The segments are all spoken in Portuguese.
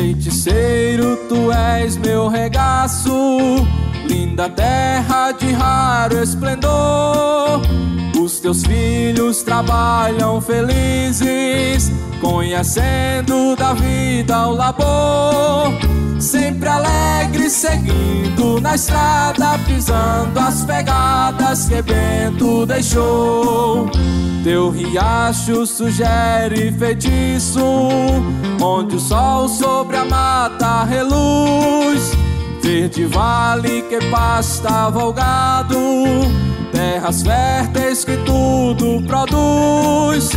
Feiticeiro, tu és meu regaço, linda terra de raro esplendor. Os teus filhos trabalham felizes, conhecendo da vida o labor. Sempre alegre, seguindo na estrada, pisando as pegadas que Bento deixou. Teu riacho sugere feitiço, onde o sol sobre a mata reluz. Verde vale que pastava o gado, terras férteis que tudo produz.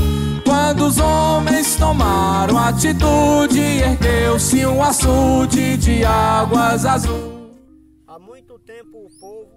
Quando os homens tomaram atitude, ergueu-se um açude de águas azuis. Há muito tempo o povo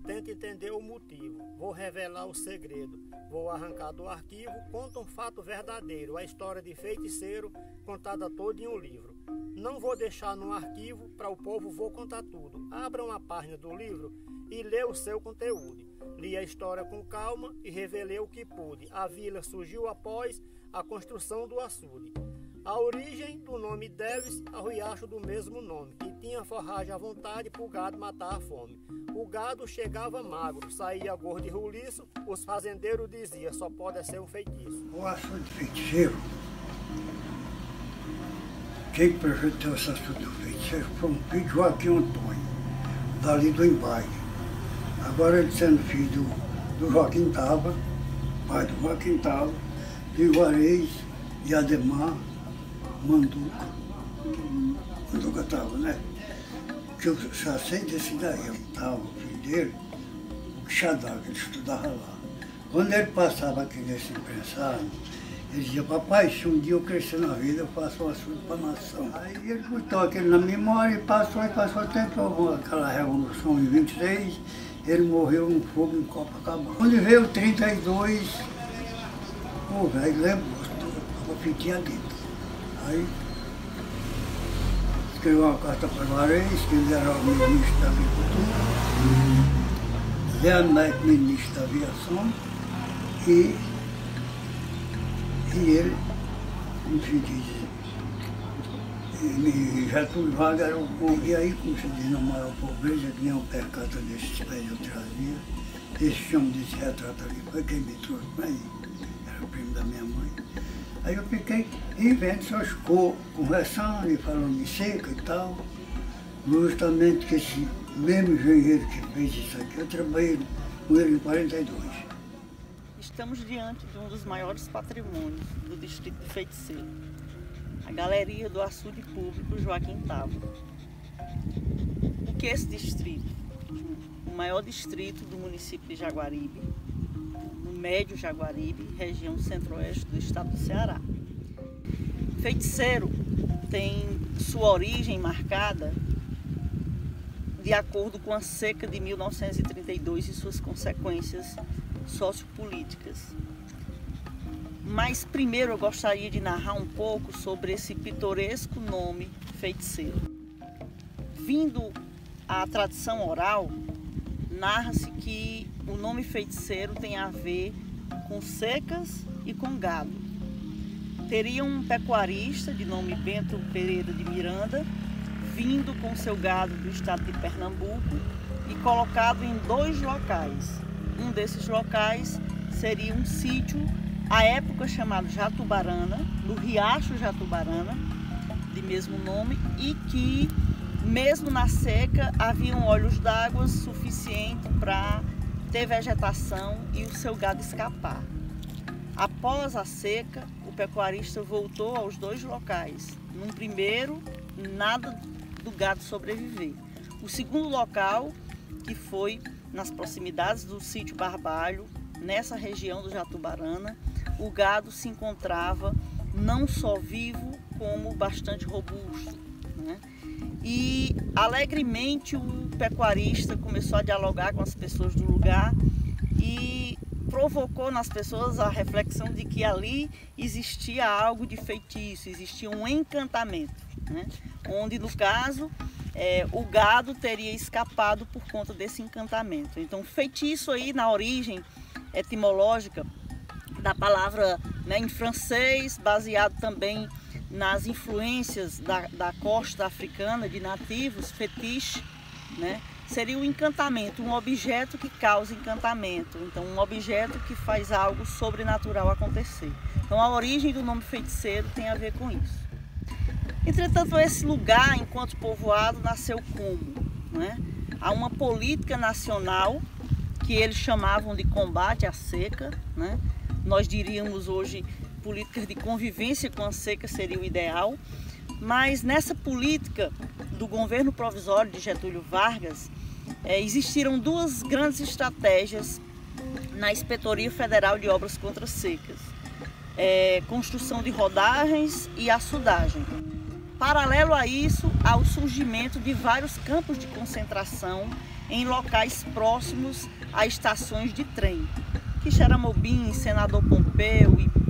tenta entender o motivo. Vou revelar o segredo. Vou arrancar do arquivo, conta um fato verdadeiro, a história de feiticeiro contada toda em um livro. Não vou deixar no arquivo, para o povo vou contar tudo. Abra uma página do livro e lê o seu conteúdo. Li a história com calma e revelei o que pude. A vila surgiu após a construção do açude. A origem do nome deles ao riacho do mesmo nome, que tinha forragem à vontade para o gado matar a fome. O gado chegava magro, saía gordo e roliço, os fazendeiros diziam, só pode ser um feitiço. O açude feiticeiro, quem projetou esse açude feiticeiro foi um filho de Joaquim Antônio, dali do Embaixo. Agora ele sendo filho do Joaquim Tava, pai do Joaquim Tava, de Juarez e Ademar, Manduca estava, né? Que eu já sei desse daí, eu estava, o filho dele, o Xadá, que ele estudava lá. Quando ele passava aqui nesse imprensado, ele dizia, papai, se um dia eu crescer na vida, eu faço um assunto para a nação. Aí ele botou aquele na memória e passou tempo, aquela revolução em 23, ele morreu no fogo em Copacabana. Quando veio 32, o velho lembrou, a fitinha dentro. Aí escreveu uma carta para o Juarez, que ele era o ministro da Agricultura, Zé Neto, ministro da Aviação, e ele, enfim, e Getúlio Vargas era o povo, e aí, como se diz, na maior pobreza, que nem um percata desses pés eu trazia, esse chão desse retrato aqui, foi quem me trouxe para aí, era o primo da minha mãe. Aí eu fiquei vivendo, só ficou conversando e falando de seca e tal. Justamente que esse mesmo engenheiro que fez isso aqui, eu trabalhei com ele em 42. Estamos diante de um dos maiores patrimônios do distrito de Feiticeiro, a Galeria do Açude Público Joaquim Tava. O que é esse distrito? O maior distrito do município de Jaguaribe, no Médio Jaguaribe, região centro-oeste do estado do Ceará. Feiticeiro tem sua origem marcada de acordo com a seca de 1932 e suas consequências sociopolíticas. Mas primeiro eu gostaria de narrar um pouco sobre esse pitoresco nome Feiticeiro. Vindo à tradição oral, narra-se que o nome Feiticeiro tem a ver com secas e com gado. Teria um pecuarista de nome Bento Pereira de Miranda, vindo com seu gado do estado de Pernambuco e colocado em 2 locais. Um desses locais seria um sítio, à época chamado Jatubarana, no Riacho Jatubarana, de mesmo nome, e que, mesmo na seca, haviam olhos d'água suficiente para ter vegetação e o seu gado escapar. Após a seca, o pecuarista voltou aos 2 locais. Num primeiro, nada do gado sobreviver. O segundo local, que foi nas proximidades do sítio Barbalho, nessa região do Jatubarana, o gado se encontrava não só vivo, como bastante robusto, né? E alegremente o pecuarista começou a dialogar com as pessoas do lugar e provocou nas pessoas a reflexão de que ali existia algo de feitiço, existia um encantamento, né? Onde no caso o gado teria escapado por conta desse encantamento. Então feitiço aí na origem etimológica da palavra, né, em francês, baseado também nas influências da costa africana, de nativos, fetiche, né? Seria o encantamento, um objeto que causa encantamento, então um objeto que faz algo sobrenatural acontecer. Então a origem do nome feiticeiro tem a ver com isso. Entretanto, esse lugar, enquanto povoado, nasceu como? Né? Há uma política nacional que eles chamavam de combate à seca, né? Nós diríamos hoje políticas de convivência com a seca seria o ideal, mas nessa política do governo provisório de Getúlio Vargas, existiram duas grandes estratégias na Inspetoria Federal de Obras contra Secas, construção de rodagens e açudagem. Paralelo a isso, há o surgimento de vários campos de concentração em locais próximos a estações de trem. Quixeramobim, Senador Pompeu, Ipu,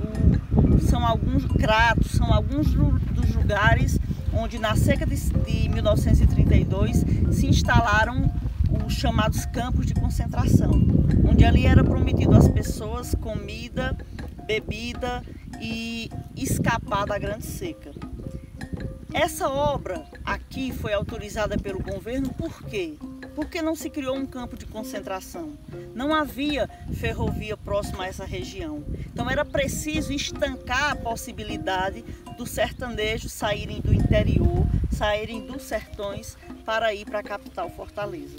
são alguns Cratos, são alguns dos lugares onde na seca de 1932 se instalaram os chamados campos de concentração, onde ali era prometido às pessoas comida, bebida e escapar da grande seca. Essa obra aqui foi autorizada pelo governo por quê? Porque não se criou um campo de concentração. Não havia ferrovia próxima a essa região. Então era preciso estancar a possibilidade dos sertanejos saírem do interior, saírem dos sertões para ir para a capital Fortaleza.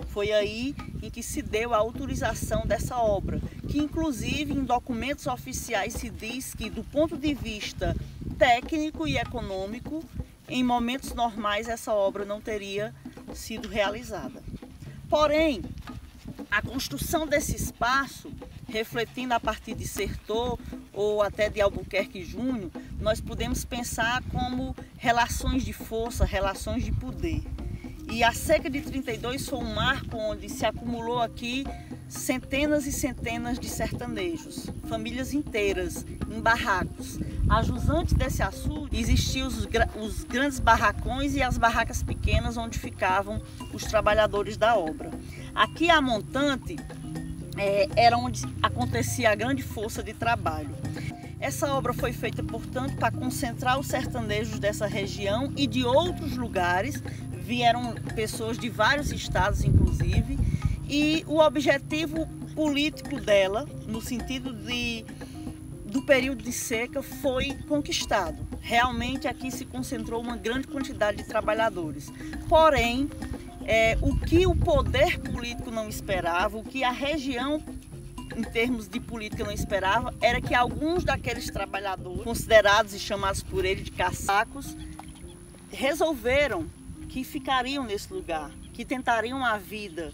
Foi aí em que se deu a autorização dessa obra, que inclusive em documentos oficiais se diz que do ponto de vista técnico e econômico, em momentos normais essa obra não teria sido realizada. Porém, a construção desse espaço, refletindo a partir de Sertor ou até de Albuquerque Júnior, nós podemos pensar como relações de força, relações de poder. E a seca de 32 foi um marco onde se acumulou aqui centenas e centenas de sertanejos, famílias inteiras, em barracos. A jusante desse açude existiam os grandes barracões e as barracas pequenas onde ficavam os trabalhadores da obra. Aqui a montante era onde acontecia a grande força de trabalho. Essa obra foi feita, portanto, para concentrar os sertanejos dessa região e de outros lugares. Vieram pessoas de vários estados, inclusive, e o objetivo político dela, no sentido do período de seca, foi conquistado. Realmente aqui se concentrou uma grande quantidade de trabalhadores. Porém, o que o poder político não esperava, o que a região, em termos de política, não esperava, era que alguns daqueles trabalhadores, considerados e chamados por ele de caçacos, resolveram que ficariam nesse lugar, que tentariam a vida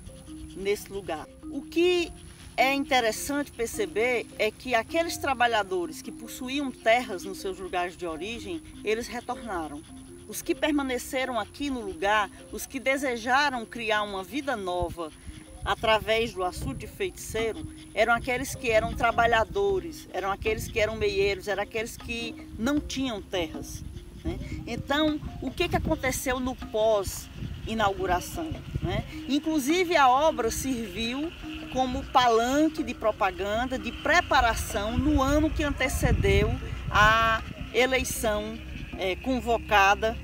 nesse lugar. O que é interessante perceber é que aqueles trabalhadores que possuíam terras nos seus lugares de origem, eles retornaram. Os que permaneceram aqui no lugar, os que desejaram criar uma vida nova através do açude feiticeiro, eram aqueles que eram trabalhadores, eram aqueles que eram meieiros, eram aqueles que não tinham terras. Então, o que aconteceu no pós-inauguração? Inclusive, a obra serviu como palanque de propaganda, de preparação no ano que antecedeu a eleição convocada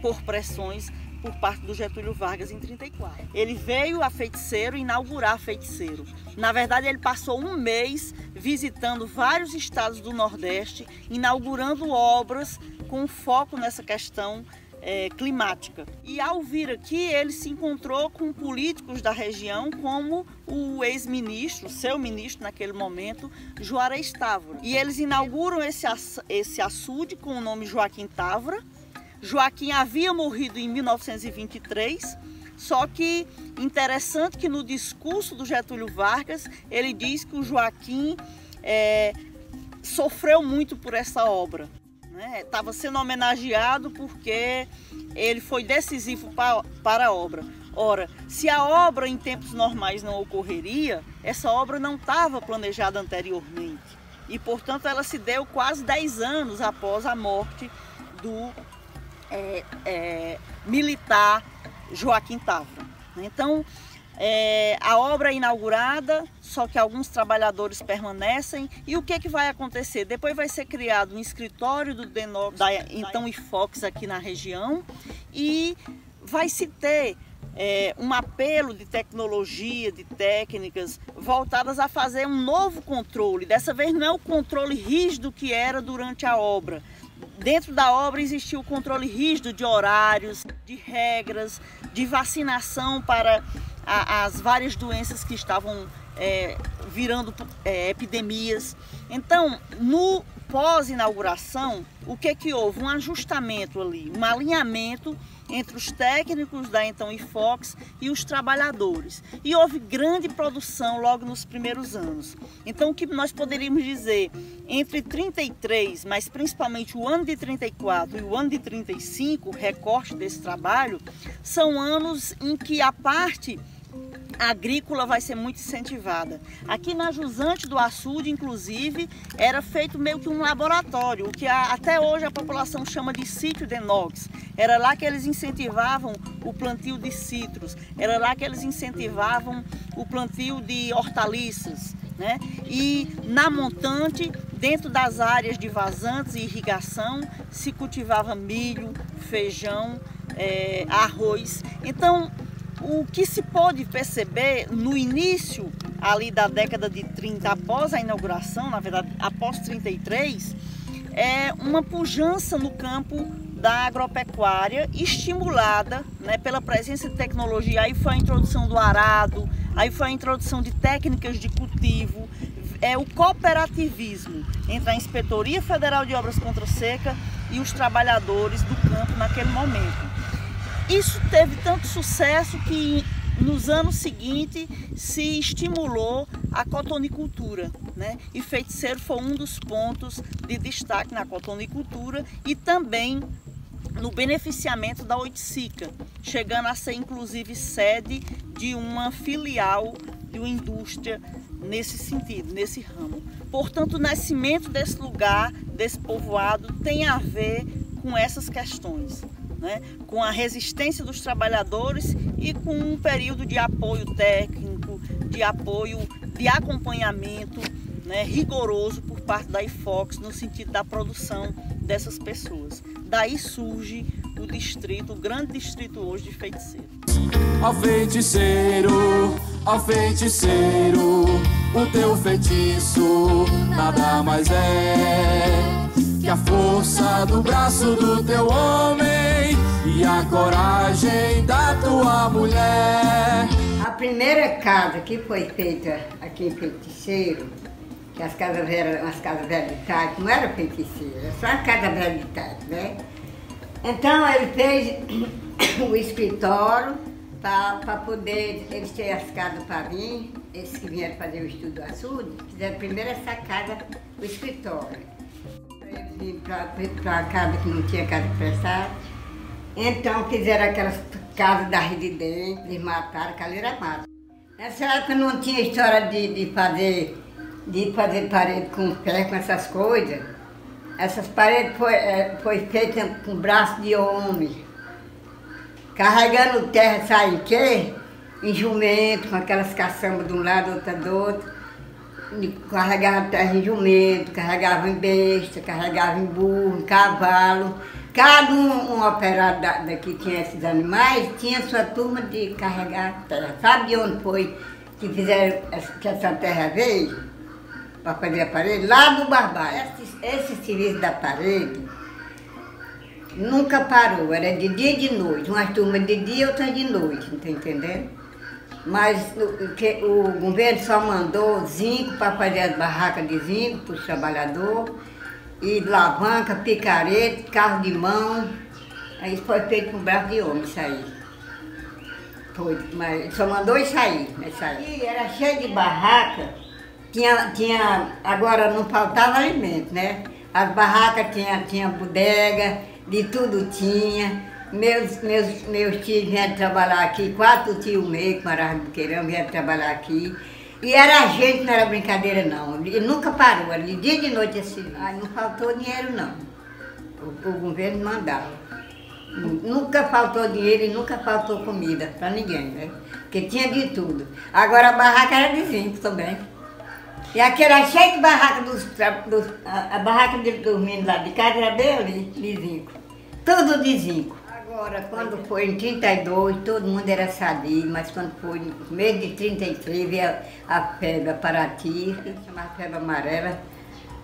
por pressões por parte do Getúlio Vargas em 34. Ele veio a Feiticeiro inaugurar Feiticeiro. Na verdade, ele passou um mês visitando vários estados do Nordeste, inaugurando obras com foco nessa questão climática. E ao vir aqui, ele se encontrou com políticos da região, como o ex-ministro, seu ministro naquele momento, Juarez Távora. E eles inauguram esse açude com o nome Joaquim Távora. Joaquim havia morrido em 1923, só que interessante que no discurso do Getúlio Vargas, ele diz que o Joaquim sofreu muito por essa obra. Estava sendo homenageado porque ele foi decisivo para a obra. Ora, se a obra em tempos normais não ocorreria, essa obra não estava planejada anteriormente. E, portanto, ela se deu quase 10 anos após a morte do militar Joaquim Távora. Então, A obra é inaugurada, só que alguns trabalhadores permanecem. E o que vai acontecer? Depois vai ser criado um escritório do DENOX, da então IFOX aqui na região, e vai se ter um apelo de tecnologia, de técnicas voltadas a fazer um novo controle. Dessa vez não é o controle rígido que era durante a obra. Dentro da obra existiu o controle rígido de horários, de regras, de vacinação para as várias doenças que estavam virando epidemias. Então, no pós-inauguração, o que houve? Um ajustamento ali, um alinhamento entre os técnicos da então IFOX e os trabalhadores. E houve grande produção logo nos primeiros anos. Então, o que nós poderíamos dizer, entre 33, mas principalmente o ano de 34 e o ano de 35, o recorte desse trabalho, são anos em que a parte agrícola vai ser muito incentivada. Aqui na Jusante do Açude, inclusive, era feito meio que um laboratório, o que até hoje a população chama de sítio DENOX. Era lá que eles incentivavam o plantio de citros, era lá que eles incentivavam o plantio de hortaliças, né? E na montante, dentro das áreas de vazantes e irrigação, se cultivava milho, feijão, arroz. Então, o que se pôde perceber no início ali da década de 30, após a inauguração, na verdade após 33, é uma pujança no campo da agropecuária estimulada, né, pela presença de tecnologia. Aí foi a introdução do arado, aí foi a introdução de técnicas de cultivo, o cooperativismo entre a Inspetoria Federal de Obras contra a Seca e os trabalhadores do campo naquele momento. Isso teve tanto sucesso que nos anos seguintes se estimulou a cotonicultura, né? E Feiticeiro foi um dos pontos de destaque na cotonicultura e também no beneficiamento da Oiticica, chegando a ser inclusive sede de uma filial de uma indústria nesse sentido, nesse ramo. Portanto, o nascimento desse lugar, desse povoado, tem a ver com essas questões, né? Com a resistência dos trabalhadores e com um período de apoio técnico, de apoio, de acompanhamento, né, rigoroso por parte da IFOX no sentido da produção dessas pessoas. Daí surge o distrito, o grande distrito hoje de Feiticeiro. Ó feiticeiro, o teu feitiço nada mais é que a força do braço do teu homem e a coragem da tua mulher. A primeira casa que foi feita aqui em Feiticeiro, que as casas eram umas casas velhas de tarde, não era Feiticeiro, era só a casa velha de tarde, né? Então ele fez o escritório para poder eles terem as casas para vir, esses que vieram fazer o estudo do açude, fizeram primeiro essa casa, o escritório. Eles vinham para a casa que não tinha casa prestada. Então fizeram aquelas casas da residência, eles mataram, aquela era mata. Nessa época não tinha história de fazer parede com ferro, com essas coisas. Essas paredes foi feitas com braço de homem. Carregando terra, sabe em quê? Em jumento, com aquelas caçambas de um lado, outra do outro. Carregava terra em jumento, carregava em besta, carregava em burro, em cavalo. Cada um operário daqui tinha esses animais, tinha sua turma de carregar terra. Sabe de onde foi que fizeram que essa terra veio para fazer a parede? Lá do Barbalho. Esse serviço da parede nunca parou, era de dia e de noite. Umas turmas de dia e outras de noite, não está entendendo? Mas o governo só mandou zinco para fazer as barracas de zinco para os trabalhadores. E alavanca, picareta, carro de mão. Aí isso foi feito com braço de homem, isso aí. Foi, mas só mandou isso aí. E era cheio de barraca. Agora não faltava alimento, né? As barracas tinha bodega, de tudo tinha. Meus tios vieram trabalhar aqui, 4 tios meus que moravam no Buqueirão vieram trabalhar aqui. E era gente, não era brincadeira não, e nunca parou, era de dia e de noite assim. Aí não faltou dinheiro não, o governo mandava. Nunca faltou dinheiro e nunca faltou comida para ninguém, né? Porque tinha de tudo. Agora a barraca era de zinco também. E aqui era cheio de barraca a barraca dos meninos lá de casa era bem ali, de zinco. Tudo de zinco. Agora, quando foi em 32, todo mundo era sadio, mas quando foi no mês de 33, veio a febre aparatífica, chamada febre amarela,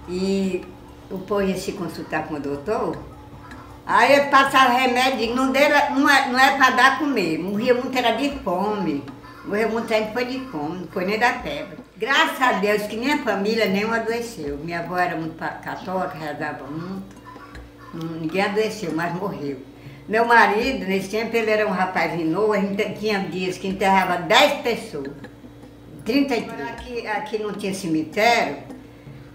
e o povo ia se consultar com o doutor. Aí ele passava remédio, não é para dar comer, morria muito, era de fome. Morreu muita gente, foi de fome, não foi nem da febre. Graças a Deus que minha família nenhuma adoeceu. Minha avó era muito católica, rezava muito. Ninguém adoeceu, mas morreu. Meu marido, nesse tempo, ele era um rapazinho novo, a gente tinha dias que enterrava 10 pessoas. 33. Aqui não tinha cemitério,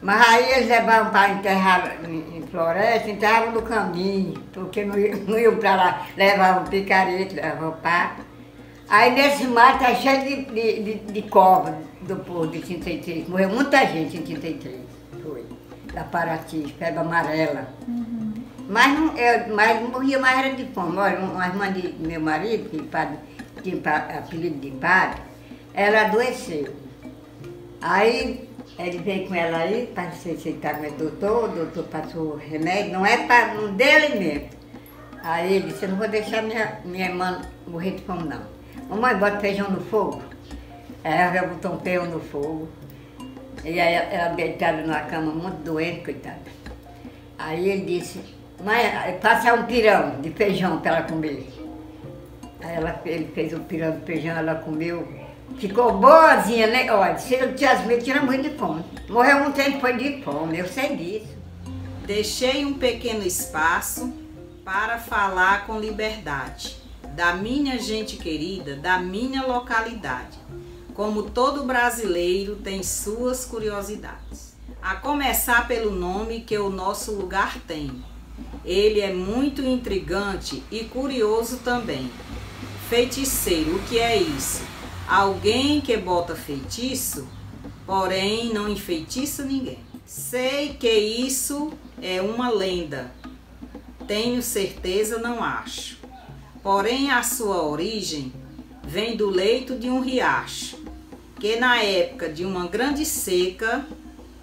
mas aí eles levavam para enterrar em floresta, enterravam no caminho, porque não iam para lá, levavam picareta, levavam pato. Aí nesse mato tá cheio de cova do povo de 33. Morreu muita gente em 33, foi. Da Paraty, febre amarela. Uhum. Mas não morria mais, era de fome. Olha, uma irmã de meu marido, que tinha apelido de padre, ela adoeceu. Aí ele veio com ela aí, para se aceitar com o doutor passou remédio, não é para não dele mesmo. Aí ele disse, eu não vou deixar minha irmã morrer de fome não. Mamãe, bota feijão no fogo. Aí ela botou um feijão no fogo. E aí ela deitada na cama, muito doente, coitada. Aí ele disse, mãe, passa um pirão de feijão para ela comer. Aí ele fez um pirão de feijão, ela comeu. Ficou boazinha, né? Olha, se ele tivesse medo, tinha muito de fome. Morreu um tempo, foi de fome, eu sei disso. Deixei um pequeno espaço para falar com liberdade da minha gente querida, da minha localidade. Como todo brasileiro tem suas curiosidades. A começar pelo nome que o nosso lugar tem. Ele é muito intrigante e curioso também. Feiticeiro, o que é isso? Alguém que bota feitiço, porém não enfeitiça ninguém. Sei que isso é uma lenda. Tenho certeza, não acho. Porém, a sua origem vem do leito de um riacho, que na época de uma grande seca,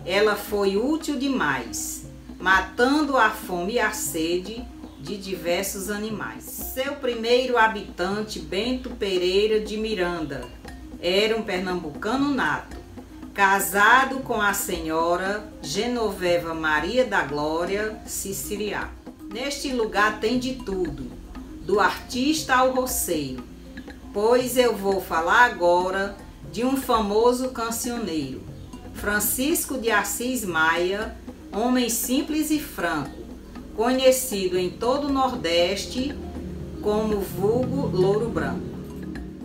ela foi útil demais, matando a fome e a sede de diversos animais. Seu primeiro habitante, Bento Pereira de Miranda, era um pernambucano nato, casado com a senhora Genoveva Maria da Glória Ciciriá. Neste lugar tem de tudo, do artista ao roceiro, pois eu vou falar agora de um famoso cancioneiro, Francisco de Assis Maia, homem simples e franco, conhecido em todo o Nordeste como vulgo Louro Branco.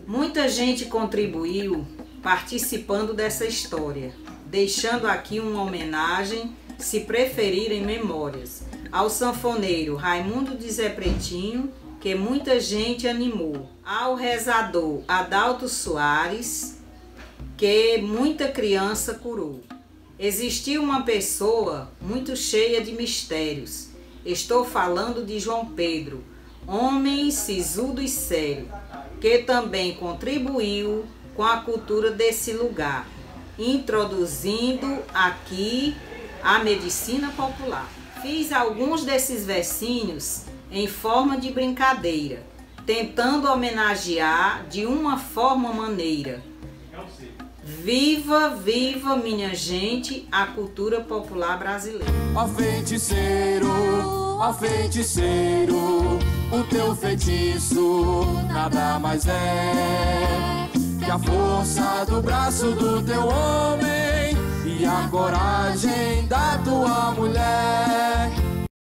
Muita gente contribuiu participando dessa história, deixando aqui uma homenagem, se preferirem memórias, ao sanfoneiro Raimundo de Zé Pretinho, que muita gente animou, ao rezador Adalto Soares, que muita criança curou. Existiu uma pessoa muito cheia de mistérios. Estou falando de João Pedro, homem sisudo e sério, que também contribuiu com a cultura desse lugar, introduzindo aqui a medicina popular. Fiz alguns desses versinhos em forma de brincadeira, tentando homenagear de uma forma maneira. Viva, viva, minha gente, a cultura popular brasileira. Ó feiticeiro, o teu feitiço nada mais é que a força do braço do teu homem e a coragem